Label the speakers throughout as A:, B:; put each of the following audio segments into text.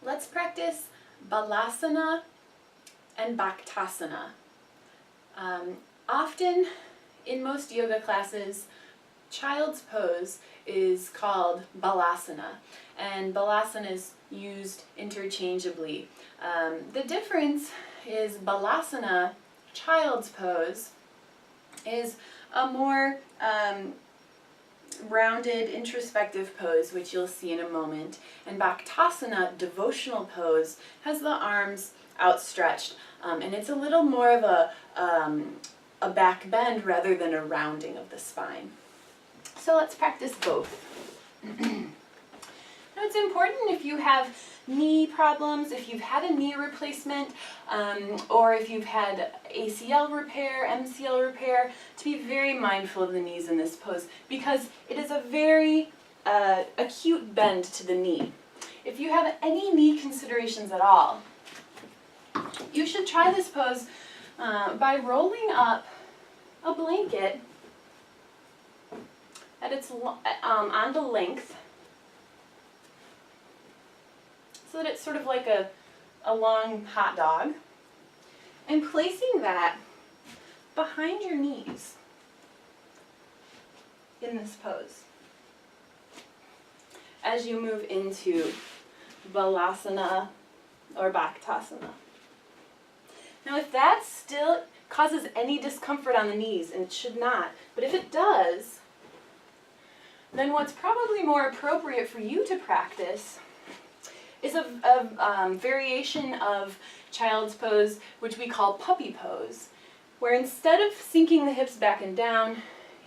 A: Let's practice Balasana and Bhaktasana. Often in most yoga classes, child's pose is called Balasana, and Balasana is used interchangeably. The difference is Balasana, child's pose, is a more rounded, introspective pose, which you'll see in a moment. And Bhaktasana, devotional pose, has the arms outstretched, and it's a little more of a back bend rather than a rounding of the spine. So let's practice both. Now it's important if you have knee problems, if you've had a knee replacement, or if you've had ACL repair, MCL repair, to be very mindful of the knees in this pose because it is a very acute bend to the knee. If you have any knee considerations at all, you should try this pose by rolling up a blanket at its on the length, so that it's sort of like a long hot dog, and placing that behind your knees in this pose as you move into Balasana or Bhaktasana. Now if that still causes any discomfort on the knees, and it should not, but if it does, then what's probably more appropriate for you to practice is a variation of child's pose, which we call puppy pose, where instead of sinking the hips back and down,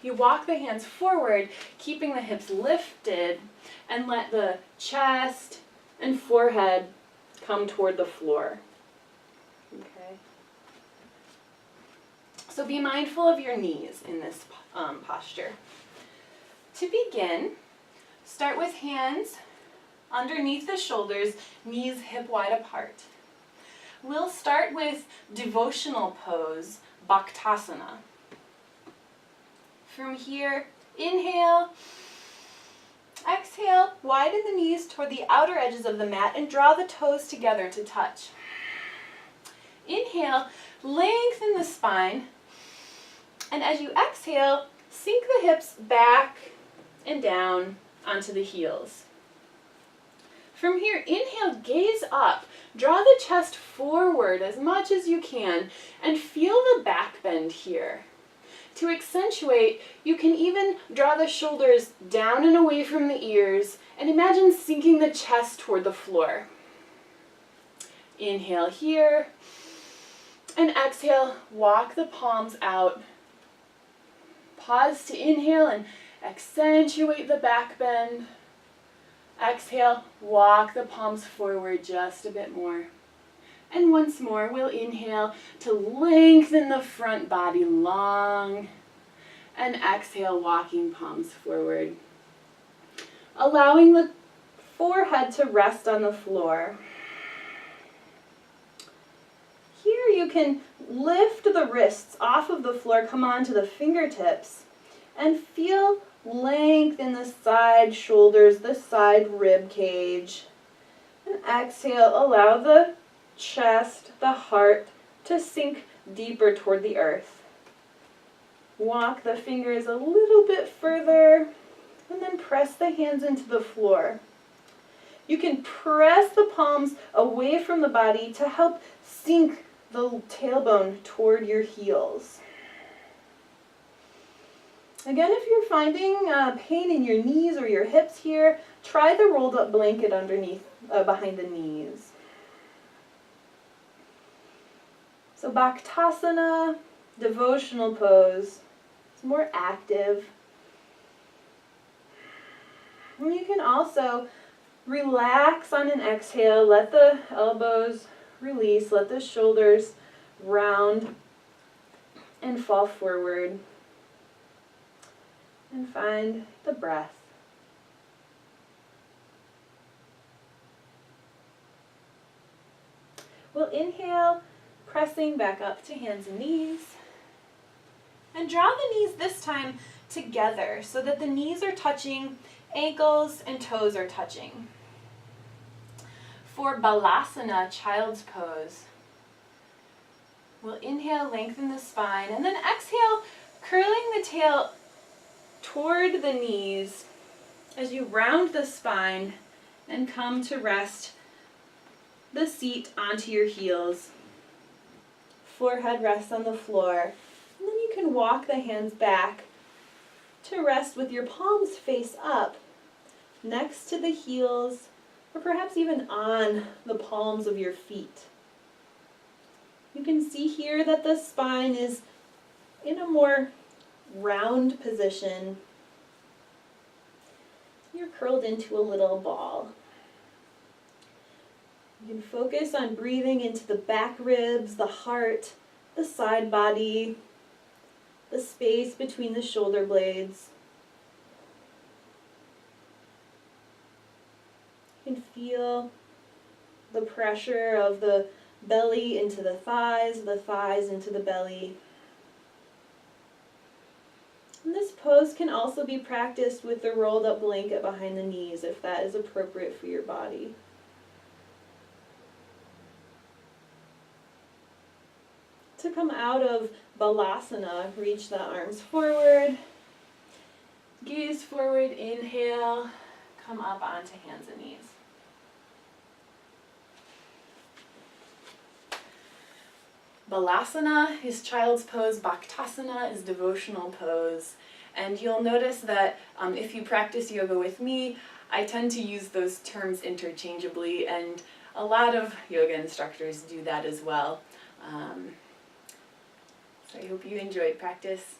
A: you walk the hands forward, keeping the hips lifted, and let the chest and forehead come toward the floor. Okay. So be mindful of your knees in this posture. To begin, start with hands underneath the shoulders, knees hip wide apart. We'll start with devotional pose, Bhaktasana. From here, inhale, exhale, widen the knees toward the outer edges of the mat and draw the toes together to touch. Inhale, lengthen the spine, and as you exhale, sink the hips back and down onto the heels. From here, inhale, gaze up. Draw the chest forward as much as you can and feel the back bend here. To accentuate, you can even draw the shoulders down and away from the ears and imagine sinking the chest toward the floor. Inhale here, and exhale, walk the palms out. Pause to inhale and accentuate the back bend. Exhale, walk the palms forward just a bit more. And once more, we'll inhale to lengthen the front body long. And exhale, walking palms forward. Allowing the forehead to rest on the floor. Here you can lift the wrists off of the floor, come onto the fingertips, and feel length in the side shoulders, the side rib cage. And exhale, allow the chest, the heart, to sink deeper toward the earth. Walk the fingers a little bit further, and then press the hands into the floor. You can press the palms away from the body to help sink the tailbone toward your heels. Again, if you're finding pain in your knees or your hips here, try the rolled up blanket underneath, behind the knees. So Bhaktasana, devotional pose. It's more active. And you can also relax on an exhale, let the elbows release, let the shoulders round and fall forward. And find the breath. We'll inhale, pressing back up to hands and knees. And draw the knees this time together so that the knees are touching, ankles and toes are touching. For Balasana, child's pose, we'll inhale, lengthen the spine, and then exhale, curling the tail toward the knees as you round the spine and come to rest the seat onto your heels. Forehead rests on the floor. And then you can walk the hands back to rest with your palms face up next to the heels, or perhaps even on the palms of your feet. You can see here that the spine is in a more round position. You're curled into a little ball. You can focus on breathing into the back ribs, the heart, the side body, the space between the shoulder blades. You can feel the pressure of the belly into the thighs into the belly. And this pose can also be practiced with the rolled up blanket behind the knees if that is appropriate for your body. To come out of Balasana, reach the arms forward, gaze forward, inhale, come up onto hands and knees. Balasana is child's pose, Bhaktasana is devotional pose. And you'll notice that if you practice yoga with me, I tend to use those terms interchangeably, and a lot of yoga instructors do that as well. So I hope you enjoyed practice.